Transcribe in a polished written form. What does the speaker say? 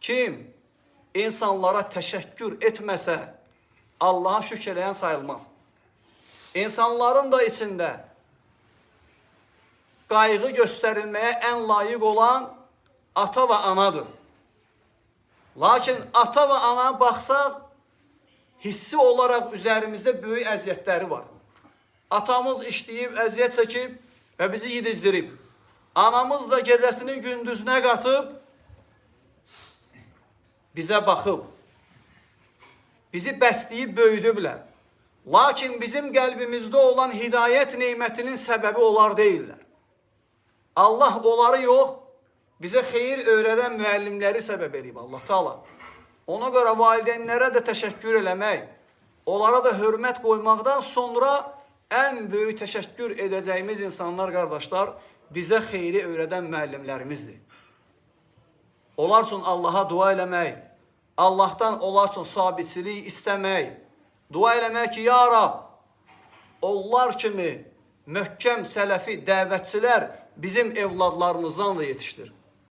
Kim insanlara təşəkkür etməsə, Allaha şükür eləyən sayılmaz. İnsanların da içində qayğı göstərilməyə ən layiq olan ata və anadır. Lakin ata və ana baxsaq, hissi olaraq üzərimizdə böyük əziyyətləri var. Atamız işləyib, əziyyət çəkib və bizi yedizdirib. Anamız da gecəsini gündüzünə qatıb, bizə baxıb, bizi bəsləyib böyüdüblər. Lakin bizim qəlbimizdə olan hidayət neymətinin səbəbi onlar deyirlər. Allah onları yox, bizə xeyir öyrədən müəllimləri səbəb edib Allah Taala. Ona görə valideynlərə də təşəkkür eləmək, onlara da hörmət qoymaqdan sonra ən böyük təşəkkür edəcəyimiz insanlar, qardaşlar, bizə xeyri öyrədən müəllimlərimizdir. Onlar üçün Allaha dua eləmək, Allahdan onlar üçün sabitçilik istəmək, dua eləmək ki, ya Rab, onlar kimi möhkəm sələfi dəvətçilər bizim evladlarımızdan da yetişdir.